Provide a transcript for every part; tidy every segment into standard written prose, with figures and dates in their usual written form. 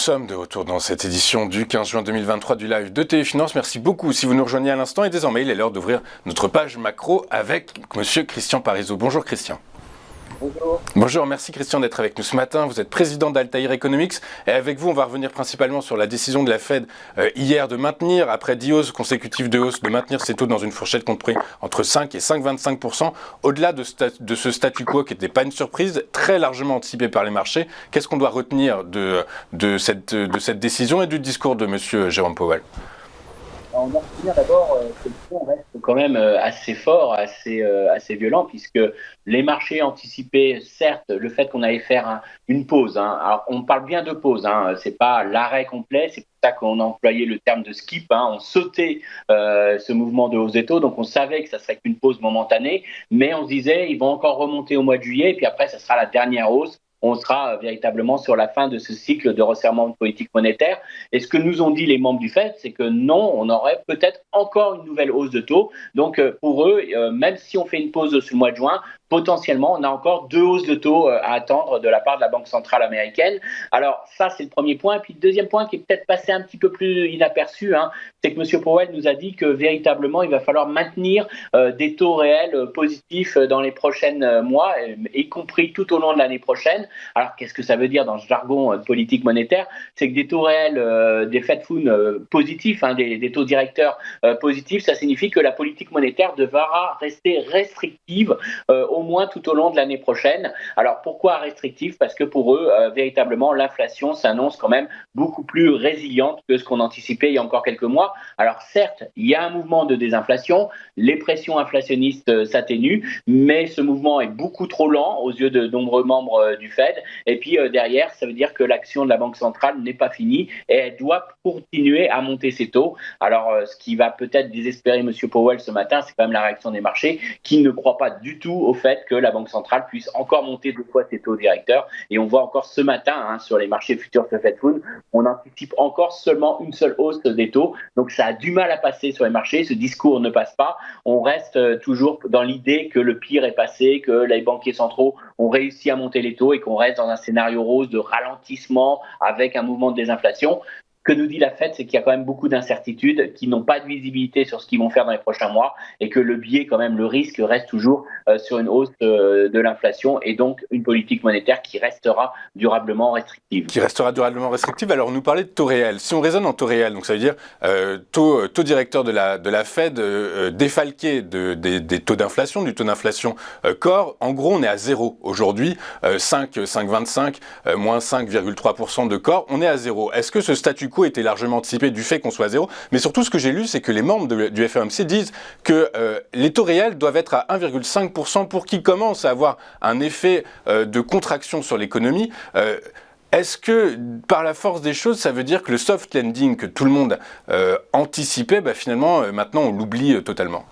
sommes de retour dans cette édition du 15 juin 2023 du live de Téléfinance. Merci beaucoup si vous nous rejoignez à l'instant. Et désormais, il est l'heure d'ouvrir notre page macro avec monsieur Christian Parizeau. Bonjour Christian. Bonjour. Bonjour, merci Christian d'être avec nous ce matin. Vous êtes président d'Altair Economics et avec vous, on va revenir principalement sur la décision de la Fed hier de maintenir, après 10 hausses consécutives de hausse, de maintenir ces taux dans une fourchette comprise entre 5 et 5,25%. Au-delà de ce statu quo qui n'était pas une surprise, très largement anticipé par les marchés, qu'est-ce qu'on doit retenir de cette décision et du discours de monsieur Jérôme Powell ? On va retenir d'abord que le fond reste quand même assez fort, assez violent, puisque les marchés anticipaient certes le fait qu'on allait faire une pause. Alors on parle bien de pause, c'est pas l'arrêt complet, c'est pour ça qu'on a employé le terme de skip. On sautait ce mouvement de hausse des taux, donc on savait que ça serait qu'une pause momentanée, mais on se disait ils vont encore remonter au mois de juillet, et puis après ça sera la dernière hausse. On sera véritablement sur la fin de ce cycle de resserrement de politique monétaire. Et ce que nous ont dit les membres du FED, c'est que non, on aurait peut-être encore une nouvelle hausse de taux. Donc pour eux, même si on fait une pause sur le mois de juin, potentiellement, on a encore 2 hausses de taux à attendre de la part de la Banque centrale américaine. Alors ça, c'est le premier point. Et puis le deuxième point qui est peut-être passé un petit peu plus inaperçu, c'est que M. Powell nous a dit que véritablement, il va falloir maintenir des taux réels positifs dans les prochains mois, y compris tout au long de l'année prochaine. Alors qu'est-ce que ça veut dire dans ce jargon de politique monétaire ? C'est que des taux réels, des Fed Funds positifs, des taux directeurs positifs, ça signifie que la politique monétaire devra rester restrictive au moins tout au long de l'année prochaine. Alors pourquoi restrictif ? Parce que pour eux, véritablement, l'inflation s'annonce quand même beaucoup plus résiliente que ce qu'on anticipait il y a encore quelques mois. Alors certes, il y a un mouvement de désinflation, les pressions inflationnistes s'atténuent, mais ce mouvement est beaucoup trop lent aux yeux de nombreux membres du Fed. Et puis derrière, ça veut dire que l'action de la Banque centrale n'est pas finie et elle doit continuer à monter ses taux. Alors ce qui va peut-être désespérer M. Powell ce matin, c'est quand même la réaction des marchés qui ne croient pas du tout au fait que la Banque centrale puisse encore monter 2 fois ses taux directeurs. Et on voit encore ce matin sur les marchés futurs de Fed Fund, on anticipe encore seulement une seule hausse des taux. Donc ça a du mal à passer sur les marchés, ce discours ne passe pas. On reste toujours dans l'idée que le pire est passé, que les banquiers centraux ont réussi à monter les taux et qu'on reste dans un scénario rose de ralentissement avec un mouvement de désinflation. Ce que nous dit la Fed, c'est qu'il y a quand même beaucoup d'incertitudes, qui n'ont pas de visibilité sur ce qu'ils vont faire dans les prochains mois et que le biais, quand même, le risque reste toujours sur une hausse de l'inflation et donc une politique monétaire qui restera durablement restrictive. Alors, on nous parlait de taux réel. Si on raisonne en taux réel, donc ça veut dire taux directeur de la Fed défalqué des taux d'inflation, du taux d'inflation core. En gros, on est à 0 aujourd'hui, 5,25, moins 5,3% de core. On est à 0. Est-ce que ce statu quo était largement anticipé du fait qu'on soit à 0 ? Mais surtout, ce que j'ai lu, c'est que les membres du FOMC disent que les taux réels doivent être à 1,5% pour qu'ils commencent à avoir un effet de contraction sur l'économie. Est-ce que, par la force des choses, ça veut dire que le soft landing que tout le monde anticipait, finalement, maintenant, on l'oublie totalement ?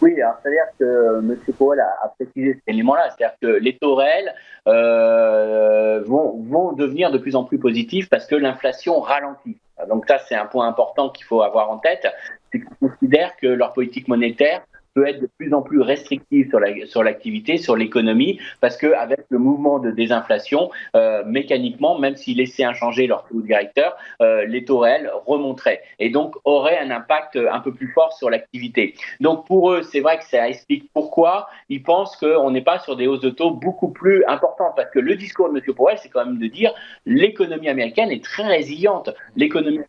Oui, alors c'est-à-dire que M. Powell a précisé cet élément-là, c'est-à-dire que les taux réels vont devenir de plus en plus positifs parce que l'inflation ralentit. Donc ça, c'est un point important qu'il faut avoir en tête, c'est qu'ils considèrent que leur politique monétaire peut être de plus en plus restrictive sur l'activité, sur l'économie, parce qu'avec le mouvement de désinflation, mécaniquement, même s'ils laissaient inchanger leur taux directeur, les taux réels remonteraient et donc auraient un impact un peu plus fort sur l'activité. Donc pour eux, c'est vrai que ça explique pourquoi ils pensent qu'on n'est pas sur des hausses de taux beaucoup plus importantes, parce que le discours de M. Powell, c'est quand même de dire l'économie américaine est très résiliente. L'économie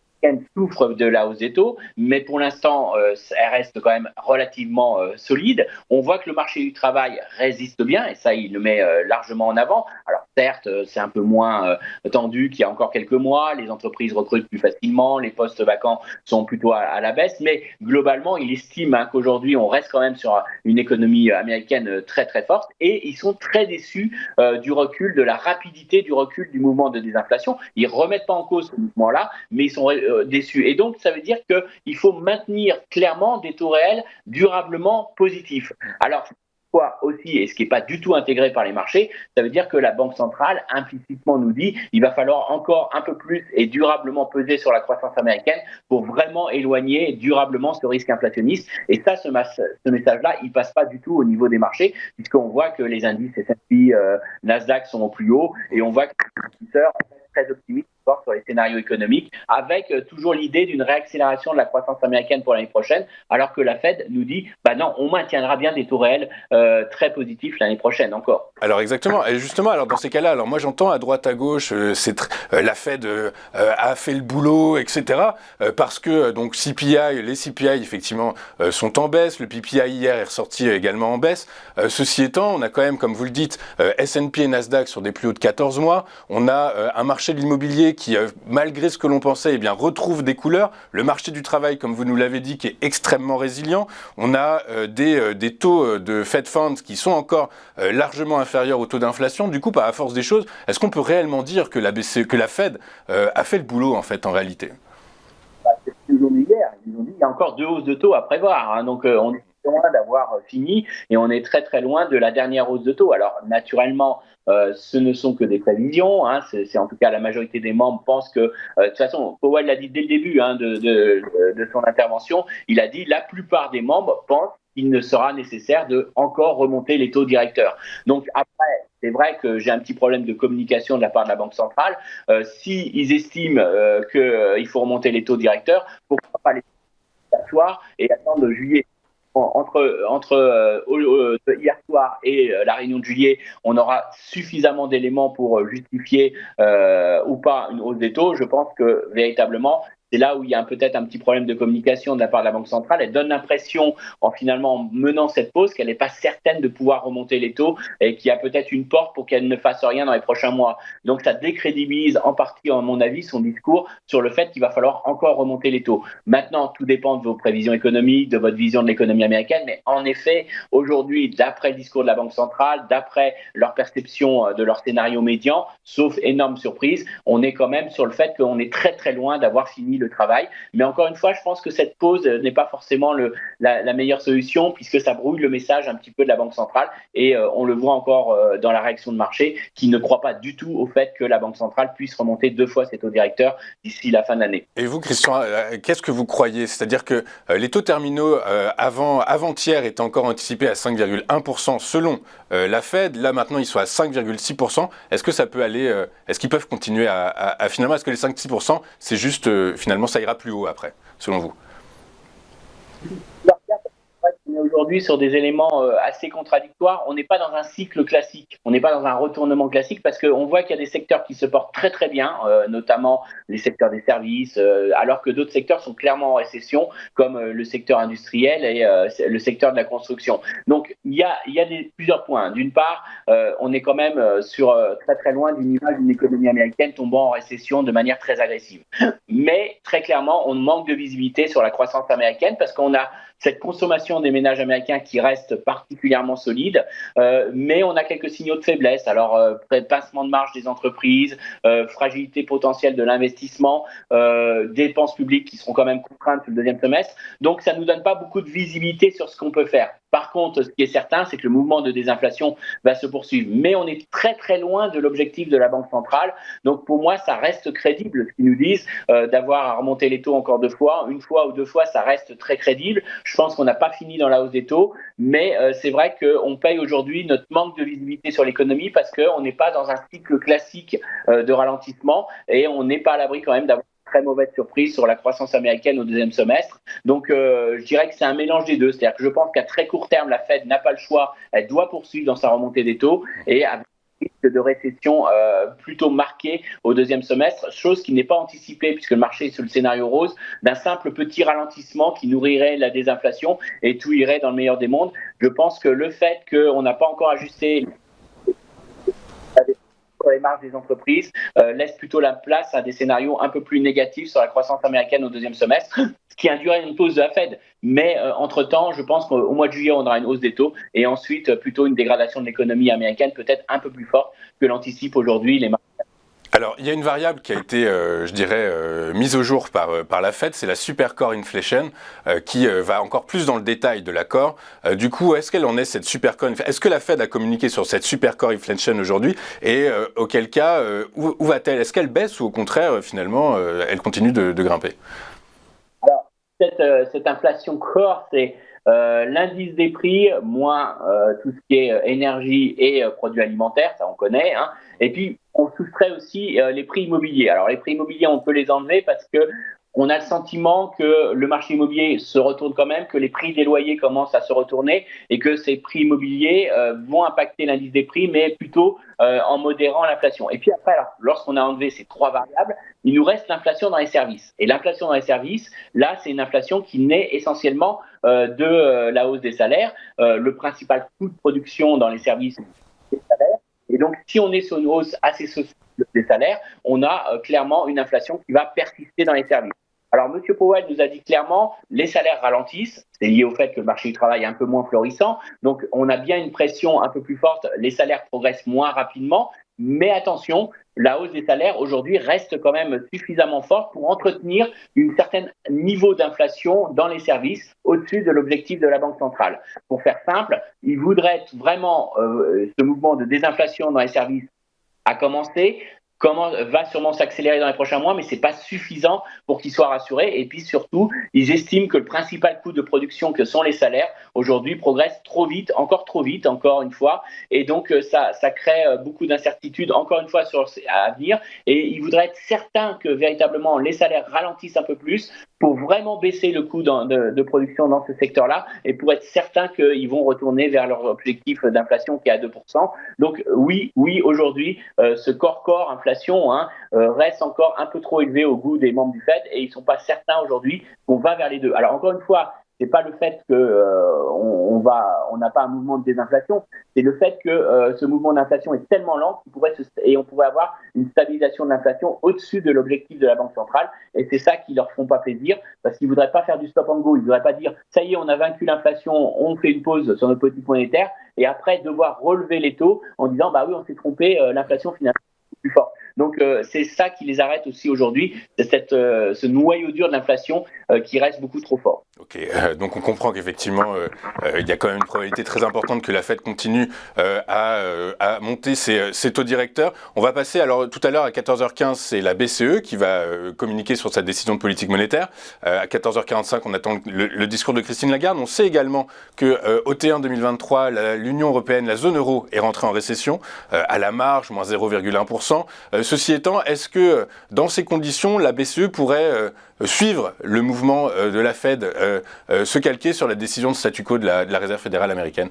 souffre de la hausse des taux, mais pour l'instant, elle reste quand même relativement solide. On voit que le marché du travail résiste bien, et ça, il le met largement en avant. Alors certes, c'est un peu moins tendu qu'il y a encore quelques mois, les entreprises recrutent plus facilement, les postes vacants sont plutôt à la baisse, mais globalement, il estime qu'aujourd'hui, on reste quand même sur une économie américaine très très forte, et ils sont très déçus du recul, de la rapidité du recul du mouvement de désinflation. Ils remettent pas en cause ce mouvement-là, mais ils sont déçus. Et donc, ça veut dire qu'il faut maintenir clairement des taux réels durablement positifs. Alors, quoi aussi, et ce qui n'est pas du tout intégré par les marchés, ça veut dire que la Banque centrale implicitement nous dit qu'il va falloir encore un peu plus et durablement peser sur la croissance américaine pour vraiment éloigner durablement ce risque inflationniste. Et ça, ce message-là, il ne passe pas du tout au niveau des marchés, puisqu'on voit que les indices S&P, Nasdaq sont au plus haut, et on voit que les investisseurs sont très optimistes encore sur les scénarios économiques, avec toujours l'idée d'une réaccélération de la croissance américaine pour l'année prochaine, alors que la Fed nous dit, non, on maintiendra bien des taux réels très positifs l'année prochaine encore. Alors exactement, et justement, alors dans ces cas-là, alors moi j'entends à droite à gauche, la Fed a fait le boulot, etc. Parce que donc les CPI effectivement sont en baisse, le PPI hier est ressorti également en baisse. Ceci étant, on a quand même, comme vous le dites, S&P et Nasdaq sur des plus hauts de 14 mois. On a un marché de l'immobilier qui, malgré ce que l'on pensait, eh bien retrouve des couleurs. Le marché du travail, comme vous nous l'avez dit, qui est extrêmement résilient. On a des taux de Fed Funds qui sont encore largement inférieurs au taux d'inflation. Du coup, à force des choses, est-ce qu'on peut réellement dire que la Fed a fait le boulot en réalité? C'est ce qu'ils nous ont dit hier. Ils nous ont dit qu'il y a encore 2 hausses de taux à prévoir. Hein. Donc, on est loin d'avoir fini et on est très très loin de la dernière hausse de taux. Alors, naturellement, ce ne sont que des prévisions. Hein. C'est en tout cas la majorité des membres pensent que, de toute façon, Powell l'a dit dès le début de son intervention, il a dit la plupart des membres pensent qu'il ne sera nécessaire de encore remonter les taux directeurs. Donc après, c'est vrai que j'ai un petit problème de communication de la part de la Banque centrale. S'ils estiment qu'il faut remonter les taux directeurs, pourquoi pas les s'asseoir et attendre juillet? Entre hier soir et la réunion de juillet, on aura suffisamment d'éléments pour justifier ou pas une hausse des taux. Je pense que véritablement, c'est là où il y a peut-être un petit problème de communication de la part de la Banque centrale. Elle donne l'impression, en menant cette pause, qu'elle n'est pas certaine de pouvoir remonter les taux et qu'il y a peut-être une porte pour qu'elle ne fasse rien dans les prochains mois. Donc ça décrédibilise en partie, à mon avis, son discours sur le fait qu'il va falloir encore remonter les taux. Maintenant, tout dépend de vos prévisions économiques, de votre vision de l'économie américaine, mais en effet, aujourd'hui, d'après le discours de la Banque centrale, d'après leur perception de leur scénario médian, sauf énorme surprise, on est quand même sur le fait qu'on est très très loin d'avoir fini le travail. Mais encore une fois, je pense que cette pause n'est pas forcément la meilleure solution puisque ça brouille le message un petit peu de la Banque centrale et on le voit encore dans la réaction de marché qui ne croit pas du tout au fait que la Banque centrale puisse remonter 2 fois ses taux directeurs d'ici la fin de l'année. Et vous, Christian, qu'est-ce que vous croyez? C'est-à-dire que les taux terminaux avant-hier étaient encore anticipés à 5,1% selon la Fed. Là, maintenant, ils sont à 5,6%. Est-ce que ça peut aller, est-ce qu'ils peuvent continuer à finalement, est-ce que les 5-6%, c'est juste, finalement, ça ira plus haut après, selon vous? On est aujourd'hui sur des éléments assez contradictoires. On n'est pas dans un cycle classique, on n'est pas dans un retournement classique parce qu'on voit qu'il y a des secteurs qui se portent très très bien, notamment les secteurs des services, alors que d'autres secteurs sont clairement en récession, comme le secteur industriel et le secteur de la construction. Donc il y a plusieurs points. D'une part, on est quand même sur très très loin d'une image d'une économie américaine tombant en récession de manière très agressive. Mais très clairement, on manque de visibilité sur la croissance américaine parce qu'on a cette consommation des ménages américains qui reste particulièrement solide, mais on a quelques signaux de faiblesse. Alors, pincement de marge des entreprises, fragilité potentielle de l'investissement, dépenses publiques qui seront quand même contraintes sur le deuxième semestre. Donc, ça ne nous donne pas beaucoup de visibilité sur ce qu'on peut faire. Par contre, ce qui est certain, c'est que le mouvement de désinflation va se poursuivre. Mais on est très très loin de l'objectif de la Banque centrale. Donc pour moi, ça reste crédible ce qu'ils nous disent, d'avoir à remonter les taux encore 2 fois. 1 fois ou 2 fois, ça reste très crédible. Je pense qu'on n'a pas fini dans la hausse des taux. Mais c'est vrai qu'on paye aujourd'hui notre manque de visibilité sur l'économie parce qu'on n'est pas dans un cycle classique de ralentissement et on n'est pas à l'abri quand même d'avoir très mauvaise surprise sur la croissance américaine au deuxième semestre. Donc, je dirais que c'est un mélange des deux. C'est-à-dire que je pense qu'à très court terme, la Fed n'a pas le choix. Elle doit poursuivre dans sa remontée des taux et avec un risque de récession plutôt marqué au deuxième semestre, chose qui n'est pas anticipée puisque le marché est sur le scénario rose d'un simple petit ralentissement qui nourrirait la désinflation et tout irait dans le meilleur des mondes. Je pense que le fait qu'on n'a pas encore ajusté les marges des entreprises laisse plutôt la place à des scénarios un peu plus négatifs sur la croissance américaine au deuxième semestre, ce qui induirait une pause de la Fed. Mais entre-temps, je pense qu'au mois de juillet, on aura une hausse des taux et ensuite plutôt une dégradation de l'économie américaine peut-être un peu plus forte que l'anticipent aujourd'hui les marges. Alors, il y a une variable qui a été, je dirais, mise au jour par la Fed, c'est la Supercore Inflation, qui va encore plus dans le détail de l'accord. Du coup, est-ce qu'elle en est, cette Supercore Inflation? Est-ce que la Fed a communiqué sur cette Supercore Inflation aujourd'hui? Et auquel cas, où va-t-elle? Est-ce qu'elle baisse ou au contraire, finalement, elle continue de grimper? Alors, cette inflation core, c'est l'indice des prix moins tout ce qui est énergie et produits alimentaires, ça on connaît, hein. Et puis on soustrait aussi les prix immobiliers. Alors les prix immobiliers, on peut les enlever parce que on a le sentiment que le marché immobilier se retourne quand même, que les prix des loyers commencent à se retourner et que ces prix immobiliers vont impacter l'indice des prix, mais plutôt en modérant l'inflation. Et puis après, alors, lorsqu'on a enlevé ces trois variables, il nous reste l'inflation dans les services. Et l'inflation dans les services, là, c'est une inflation qui naît essentiellement de la hausse des salaires. Le principal coût de production dans les services, c'est les salaires. Et donc, si on est sur une hausse assez soutenue des salaires, on a clairement une inflation qui va persister dans les services. Alors, M. Powell nous a dit clairement, les salaires ralentissent. C'est lié au fait que le marché du travail est un peu moins florissant. Donc, on a bien une pression un peu plus forte. Les salaires progressent moins rapidement. Mais attention, la hausse des salaires aujourd'hui reste quand même suffisamment forte pour entretenir un certain niveau d'inflation dans les services au-dessus de l'objectif de la Banque centrale. Pour faire simple, il voudrait vraiment ce mouvement de désinflation dans les services a commencé, va sûrement s'accélérer dans les prochains mois, mais ce n'est pas suffisant pour qu'ils soient rassurés. Et puis surtout, ils estiment que le principal coût de production que sont les salaires, aujourd'hui, progresse trop vite, encore une fois. Et donc, ça crée beaucoup d'incertitudes, encore une fois, à venir. Et ils voudraient être certains que véritablement les salaires ralentissent un peu plus pour vraiment baisser le coût de production dans ce secteur-là et pour être certains qu'ils vont retourner vers leur objectif d'inflation qui est à 2%. Donc oui, aujourd'hui, ce corps inflation reste encore un peu trop élevé au goût des membres du Fed et ils ne sont pas certains aujourd'hui qu'on va vers les deux. Alors encore une fois, c'est pas le fait que on n'a pas un mouvement de désinflation, c'est le fait que ce mouvement d'inflation est tellement lent et on pourrait avoir une stabilisation de l'inflation au-dessus de l'objectif de la Banque centrale. Et c'est ça qui leur font pas plaisir, parce qu'ils voudraient pas faire du stop and go. Ils voudraient pas dire ça y est, on a vaincu l'inflation, on fait une pause sur notre politique monétaire, et après devoir relever les taux en disant bah oui, on s'est trompé, l'inflation finalement est plus forte. Donc c'est ça qui les arrête aussi aujourd'hui, c'est ce noyau dur de l'inflation qui reste beaucoup trop fort. Ok, donc on comprend qu'effectivement il y a quand même une probabilité très importante que la Fed continue à monter ses taux directeurs. On va passer alors tout à l'heure à 14h15, c'est la BCE qui va communiquer sur sa décision de politique monétaire. À 14h45, on attend le discours de Christine Lagarde. On sait également que au T1 2023, l'Union européenne, la zone euro est rentrée en récession à la marge, moins 0,1%. Ceci étant, est-ce que dans ces conditions, la BCE pourrait suivre le mouvement de la Fed, se calquer sur la décision de statu quo de la Réserve fédérale américaine?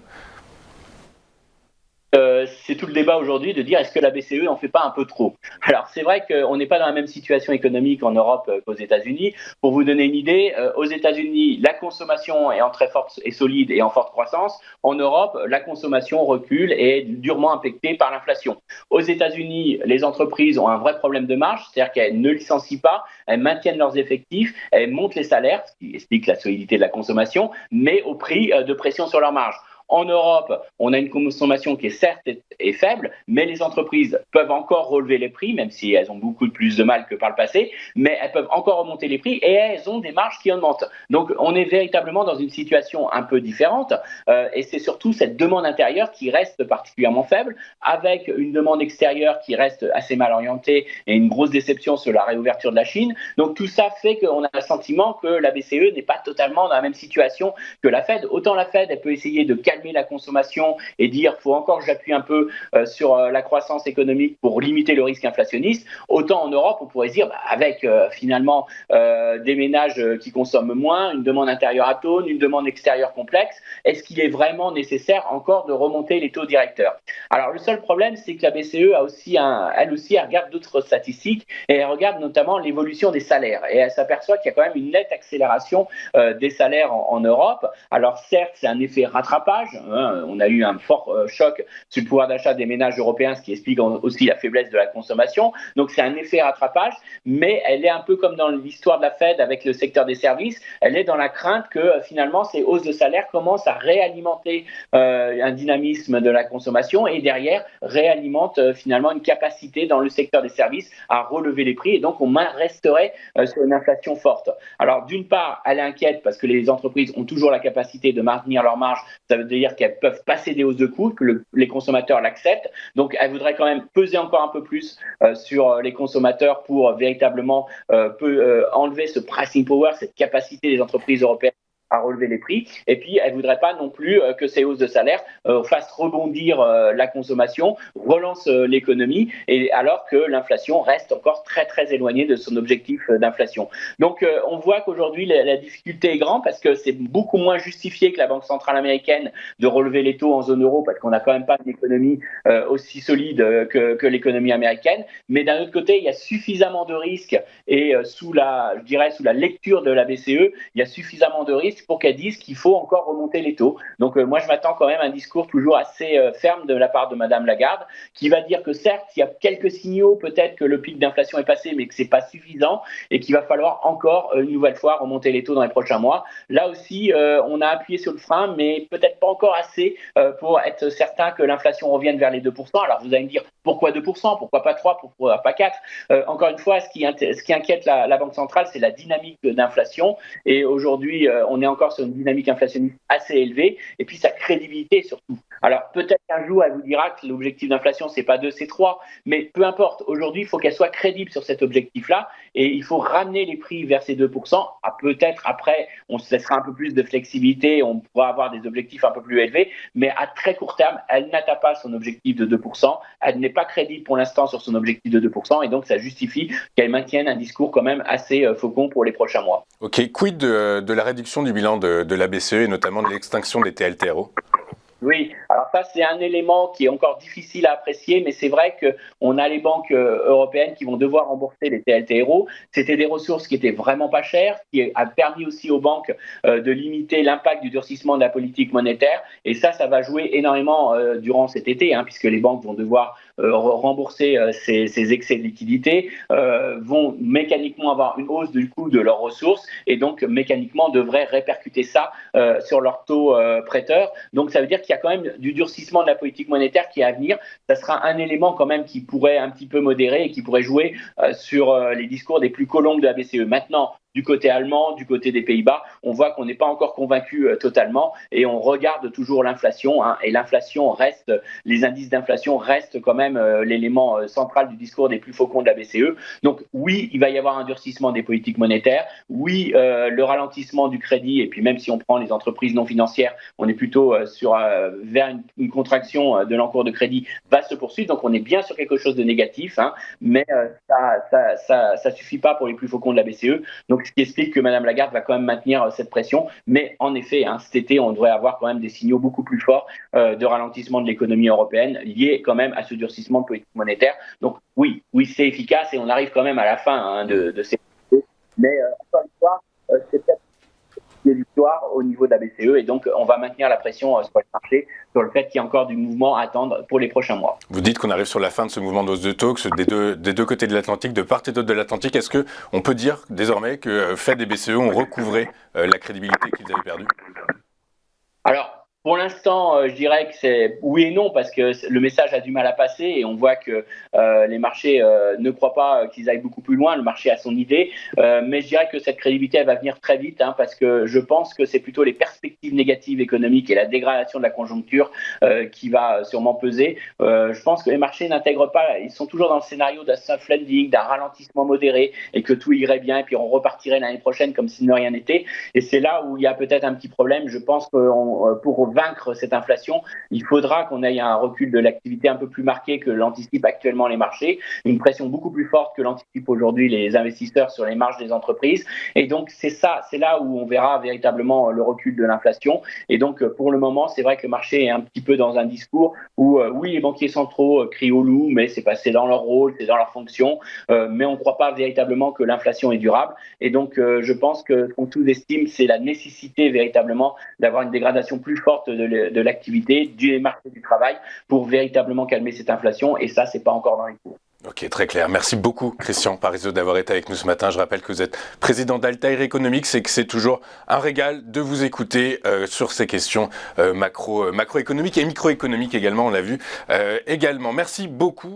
C'est tout le débat aujourd'hui de dire est-ce que la BCE n'en fait pas un peu trop. Alors c'est vrai qu'on n'est pas dans la même situation économique en Europe qu'aux États-Unis. Pour vous donner une idée, aux États-Unis, la consommation est en très forte et solide et en forte croissance. En Europe, la consommation recule et est durement impactée par l'inflation. Aux États-Unis, les entreprises ont un vrai problème de marge, c'est-à-dire qu'elles ne licencient pas, elles maintiennent leurs effectifs, elles montent les salaires, ce qui explique la solidité de la consommation, mais au prix de pression sur leur marge. En Europe, on a une consommation qui est certes est faible, mais les entreprises peuvent encore relever les prix, même si elles ont beaucoup plus de mal que par le passé, mais elles peuvent encore remonter les prix et elles ont des marges qui augmentent. Donc on est véritablement dans une situation un peu différente et c'est surtout cette demande intérieure qui reste particulièrement faible, avec une demande extérieure qui reste assez mal orientée et une grosse déception sur la réouverture de la Chine. Donc tout ça fait qu'on a le sentiment que la BCE n'est pas totalement dans la même situation que la Fed. Autant la Fed, elle peut essayer de calmer la consommation et dire faut encore que j'appuie un peu sur la croissance économique pour limiter le risque inflationniste, autant en Europe on pourrait se dire avec finalement des ménages qui consomment moins, une demande intérieure atone, une demande extérieure complexe, est-ce qu'il est vraiment nécessaire encore de remonter les taux directeurs? Alors le seul problème c'est que la BCE a aussi elle regarde d'autres statistiques et elle regarde notamment l'évolution des salaires et elle s'aperçoit qu'il y a quand même une nette accélération des salaires en Europe. Alors certes c'est un effet rattrapage, on a eu un fort choc sur le pouvoir d'achat des ménages européens, ce qui explique aussi la faiblesse de la consommation. Donc c'est un effet rattrapage, mais elle est un peu comme dans l'histoire de la Fed avec le secteur des services, elle est dans la crainte que finalement ces hausses de salaire commencent à réalimenter un dynamisme de la consommation et derrière réalimente finalement une capacité dans le secteur des services à relever les prix et donc on resterait sur une inflation forte. Alors d'une part, elle est inquiète parce que les entreprises ont toujours la capacité de maintenir leur marge, ça veut dire qu'elles peuvent passer des hausses de coûts, que les consommateurs l'acceptent. Donc, elle voudrait quand même peser encore un peu plus sur les consommateurs pour véritablement enlever ce pricing power, cette capacité des entreprises européennes à relever les prix. Et puis, elle ne voudrait pas non plus que ces hausses de salaire fassent rebondir la consommation, relancent l'économie, et alors que l'inflation reste encore très, très éloignée de son objectif d'inflation. Donc, on voit qu'aujourd'hui, la difficulté est grande parce que c'est beaucoup moins justifié que la Banque centrale américaine de relever les taux en zone euro parce qu'on n'a quand même pas une économie aussi solide que l'économie américaine. Mais d'un autre côté, il y a suffisamment de risques et sous la lecture de la BCE, il y a suffisamment de risques pour qu'elle dise qu'il faut encore remonter les taux. Donc moi, je m'attends quand même à un discours toujours assez ferme de la part de Madame Lagarde, qui va dire que certes, il y a quelques signaux, peut-être que le pic d'inflation est passé, mais que c'est pas suffisant et qu'il va falloir encore une nouvelle fois remonter les taux dans les prochains mois. Là aussi, on a appuyé sur le frein, mais peut-être pas encore assez pour être certain que l'inflation revienne vers les 2%. Alors vous allez me dire, pourquoi 2%? Pourquoi pas 3%? Pourquoi pas 4%? Encore une fois, ce qui inquiète la Banque centrale, c'est la dynamique d'inflation. Et aujourd'hui, on est encore sur une dynamique inflationniste assez élevée. Et puis sa crédibilité surtout. Alors peut-être qu'un jour, elle vous dira que l'objectif d'inflation, c'est pas 2, c'est 3. Mais peu importe. Aujourd'hui, il faut qu'elle soit crédible sur cet objectif-là. Et il faut ramener les prix vers ces 2%. Peut-être après, on se laissera un peu plus de flexibilité. On pourra avoir des objectifs un peu plus élevés. Mais à très court terme, elle n'atteint pas son objectif de 2%. Elle n'est pas crédible pour l'instant sur son objectif de 2%. Et donc, ça justifie qu'elle maintienne un discours quand même assez faucon pour les prochains mois. Ok, quid de la réduction du bilan de la BCE et notamment de l'extinction des TLTRO? Oui, alors ça c'est un élément qui est encore difficile à apprécier, mais c'est vrai qu'on a les banques européennes qui vont devoir rembourser les TLTRO. C'était des ressources qui étaient vraiment pas chères, qui a permis aussi aux banques de limiter l'impact du durcissement de la politique monétaire. Et ça va jouer énormément durant cet été, puisque les banques vont devoir rembourser ces excès de liquidité, vont mécaniquement avoir une hausse du coût de leurs ressources et donc mécaniquement devraient répercuter ça sur leur taux prêteur. Donc ça veut dire qu'il y a quand même du durcissement de la politique monétaire qui est à venir. Ça sera un élément quand même qui pourrait un petit peu modérer et qui pourrait jouer sur les discours des plus colombes de la BCE. Maintenant, du côté allemand, du côté des Pays-Bas, on voit qu'on n'est pas encore convaincu totalement et on regarde toujours l'inflation. Et l'inflation reste, les indices d'inflation restent quand même l'élément central du discours des plus faucons de la BCE. Donc oui, il va y avoir un durcissement des politiques monétaires. Oui, le ralentissement du crédit, et puis même si on prend les entreprises non financières, on est plutôt vers une contraction de l'encours de crédit va se poursuivre. Donc on est bien sur quelque chose de négatif, mais ça suffit pas pour les plus faucons de la BCE. Donc ce qui explique que Mme Lagarde va quand même maintenir cette pression. Mais en effet, cet été, on devrait avoir quand même des signaux beaucoup plus forts de ralentissement de l'économie européenne liés quand même à ce durcissement de politique monétaire. Donc oui, c'est efficace et on arrive quand même à la fin de ces... Mais encore une fois, c'est peut-être des victoires au niveau de la BCE et donc on va maintenir la pression sur les marchés sur le fait qu'il y a encore du mouvement à attendre pour les prochains mois. Vous dites qu'on arrive sur la fin de ce mouvement de hausse de taux, des deux côtés de l'Atlantique, de part et d'autre de l'Atlantique. Est-ce qu'on peut dire désormais que Fed et BCE ont recouvré la crédibilité qu'ils avaient perdue? Alors, pour l'instant, je dirais que c'est oui et non parce que le message a du mal à passer et on voit que les marchés ne croient pas qu'ils aillent beaucoup plus loin. Le marché a son idée, mais je dirais que cette crédibilité elle va venir très vite parce que je pense que c'est plutôt les perspectives négatives économiques et la dégradation de la conjoncture qui va sûrement peser. Je pense que les marchés n'intègrent pas, ils sont toujours dans le scénario d'un soft landing, d'un ralentissement modéré et que tout irait bien et puis on repartirait l'année prochaine comme si de rien n'était. Et c'est là où il y a peut-être un petit problème. Je pense que pour vaincre cette inflation, il faudra qu'on ait un recul de l'activité un peu plus marqué que l'anticipent actuellement les marchés, une pression beaucoup plus forte que l'anticipent aujourd'hui les investisseurs sur les marges des entreprises. Et donc c'est là où on verra véritablement le recul de l'inflation. Et donc pour le moment, c'est vrai que le marché est un petit peu dans un discours où oui, les banquiers centraux crient au loup, mais c'est dans leur rôle, c'est dans leur fonction, mais on ne croit pas véritablement que l'inflation est durable. Et donc je pense que ce qu'on sous-estime, c'est la nécessité véritablement d'avoir une dégradation plus forte de l'activité, du marché du travail pour véritablement calmer cette inflation et ça, c'est pas encore dans les cours. Ok, très clair. Merci beaucoup, Christian Parizeau, d'avoir été avec nous ce matin. Je rappelle que vous êtes président d'Altair Economics et que c'est toujours un régal de vous écouter sur ces questions macroéconomiques et microéconomiques également, on l'a vu également. Merci beaucoup.